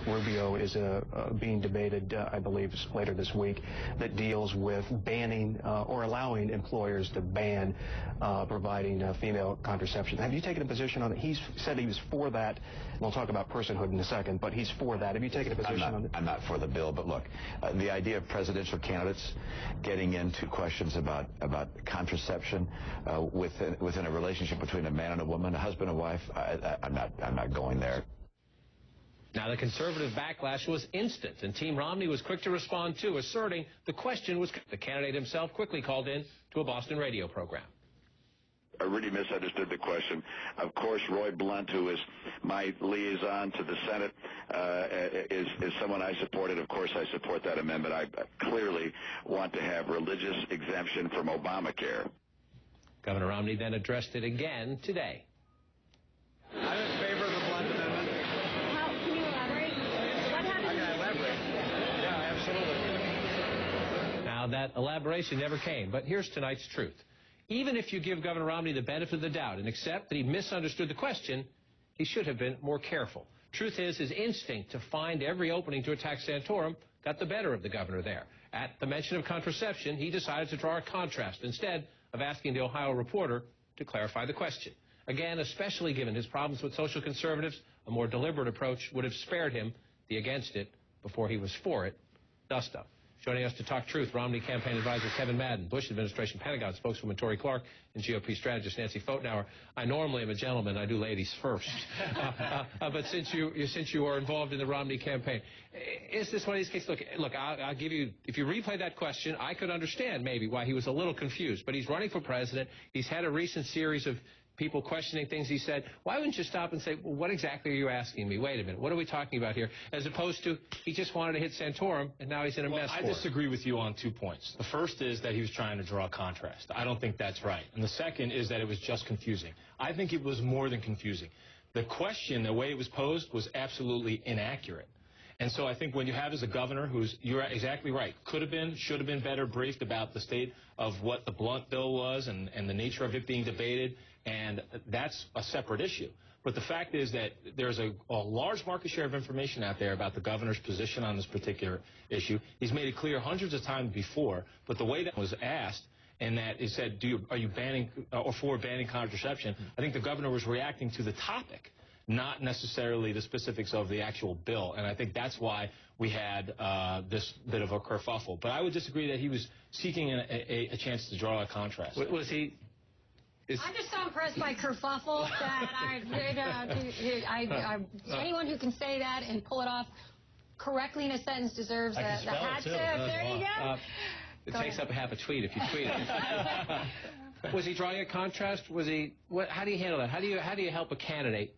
Rubio is being debated, I believe, later this week, that deals with banning or allowing employers to ban providing female contraception. Have you taken a position on it? He's said he was for that. We'll talk about personhood in a second, but he's for that. Have you taken a position on it? I'm not for the bill, but look, the idea of presidential candidates getting into questions about contraception within a relationship between a man and a woman, a husband and wife, I'm not going there. Now, the conservative backlash was instant, and Team Romney was quick to respond, too, asserting the question was... The candidate himself quickly called in to a Boston radio program. I really misunderstood the question. Of course, Roy Blunt, who is my liaison to the Senate, is someone I supported. Of course, I support that amendment. I clearly want to have religious exemption from Obamacare. Governor Romney then addressed it again today. I'm in favor of the Blunt amendment. Can you elaborate? What happened? I can elaborate. Yeah, absolutely. Now, that elaboration never came, but here's tonight's truth. Even if you give Governor Romney the benefit of the doubt and accept that he misunderstood the question, he should have been more careful. Truth is, his instinct to find every opening to attack Santorum got the better of the governor there. At the mention of contraception, he decided to draw a contrast instead of asking the Ohio reporter to clarify the question. Again, especially given his problems with social conservatives, a more deliberate approach would have spared him the against it before he was for it dust-up. Joining us to talk truth, Romney campaign advisor Kevin Madden, Bush administration Pentagon spokeswoman Torrie and GOP strategist Nancy Pfotenhauer. I normally am a gentleman. I do ladies first. But since you are involved in the Romney campaign, is this one of these cases? Look, I'll give you, if you replay that question, I could understand maybe why he was a little confused. But he's running for president. He's had a recent series of people questioning things he said. Why wouldn't you stop and say, well, what exactly are you asking me? Wait a minute, what are we talking about here? As opposed to, he just wanted to hit Santorum, and now he's in a mess. I disagree with you on 2 points. The first is that he was trying to draw a contrast. I don't think that's right. And the second is that it was just confusing. I think it was more than confusing. The question, the way it was posed, was absolutely inaccurate. And so I think when you have as a governor who's, you're exactly right, could have been, should have been better briefed about the state of what the Blunt bill was and the nature of it being debated, and that's a separate issue. But the fact is that there's a large market share of information out there about the governor's position on this particular issue. He's made it clear hundreds of times before, but the way that was asked, and that it said, are you banning or for banning contraception, I think the governor was reacting to the topic, not necessarily the specifics of the actual bill. And I think that's why we had this bit of a kerfuffle. But I would disagree that he was seeking a chance to draw a contrast. Was he? I'm just so impressed by kerfuffle that anyone who can say that and pull it off correctly in a sentence deserves the hat tip. There you go. It takes up half a tweet if you tweet it. Was he drawing a contrast? Was he? How do you handle that? How do you help a candidate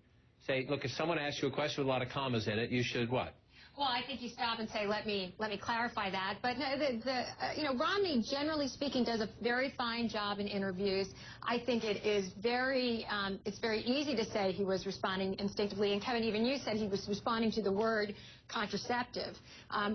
say, look, if someone asks you a question with a lot of commas in it, you should what? Well, I think you stop and say, let me clarify that. But no, Romney, generally speaking, does a very fine job in interviews. I think it is it's very easy to say he was responding instinctively. And Kevin, even you said he was responding to the word contraceptive,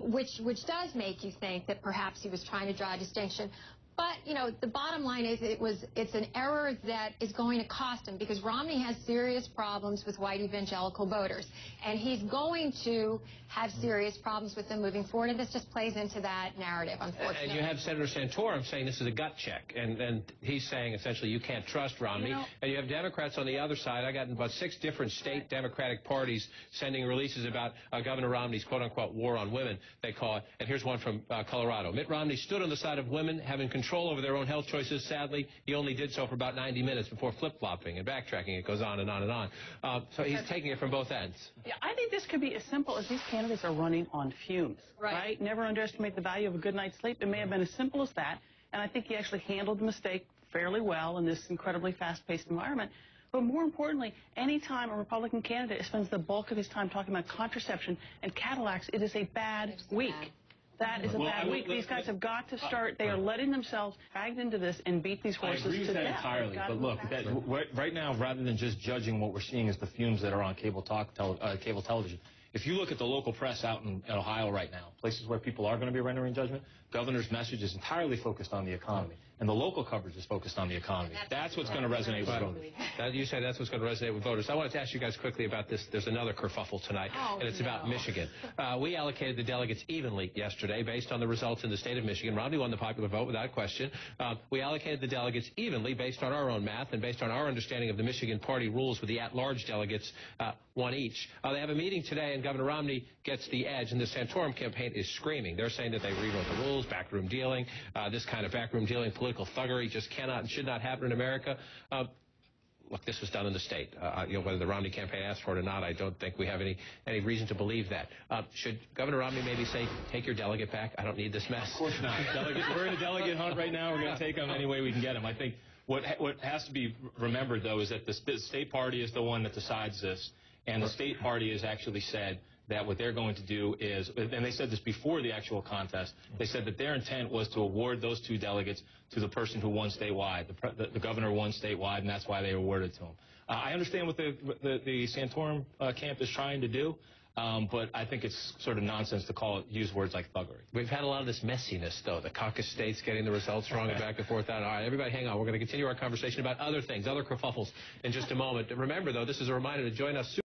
which does make you think that perhaps he was trying to draw a distinction. But, you know, the bottom line is it's an error that is going to cost him, because Romney has serious problems with white evangelical voters. And he's going to have serious problems with them moving forward. And this just plays into that narrative, unfortunately. And you have Senator Santorum saying this is a gut check. And he's saying essentially you can't trust Romney. And you have Democrats on the other side. I got about 6 different state Democratic parties sending releases about Governor Romney's quote-unquote war on women, they call it. And here's one from Colorado. Mitt Romney stood on the side of women having control over their own health choices. Sadly, he only did so for about 90 minutes before flip-flopping and backtracking. It goes on and on and on. So he's taking it from both ends. Yeah, I think this could be as simple as these candidates are running on fumes, right? Never underestimate the value of a good night's sleep. It may have been as simple as that, and I think he actually handled the mistake fairly well in this incredibly fast-paced environment. But more importantly, any time a Republican candidate spends the bulk of his time talking about contraception and Cadillacs, it is a bad week. That is a bad week. These guys have got to start. They are letting themselves dragged into this and beat these horses to death. I agree with that entirely. But look, right now, rather than just judging what we're seeing as the fumes that are on cable television, If you look at the local press out in Ohio right now, places where people are going to be rendering judgment, governor's message is entirely focused on the economy. And the local coverage is focused on the economy. That's what's going to resonate with voters. You say that's what's going to resonate with voters. I wanted to ask you guys quickly about this. There's another kerfuffle tonight, and it's about Michigan. We allocated the delegates evenly yesterday based on the results in the state of Michigan. Romney won the popular vote without question. We allocated the delegates evenly based on our own math and based on our understanding of the Michigan party rules, with the at-large delegates one each. They have a meeting today, and Governor Romney gets the edge, and the Santorum campaign is screaming. They're saying that they rewrote the rules, backroom dealing, this kind of backroom dealing, political thuggery just cannot and should not happen in America. Look, this was done in the state. Whether the Romney campaign asked for it or not, I don't think we have any reason to believe that. Should Governor Romney maybe say, take your delegate back? I don't need this mess. Of course not. We're in a delegate hunt right now. We're going to take them any way we can get them. I think what has to be remembered, though, is that the state party is the one that decides this, and the state party has actually said that what they're going to do is, and they said this before the actual contest, they said that their intent was to award those 2 delegates to the person who won statewide. The governor won statewide, and that's why they awarded to him. I understand what the Santorum camp is trying to do, but I think it's sort of nonsense to use words like thuggery. We've had a lot of this messiness, though. The caucus states getting the results wrong and back and forth. All right, everybody hang on. We're going to continue our conversation about other things, other kerfuffles in just a moment. Remember, though, this is a reminder to join us soon.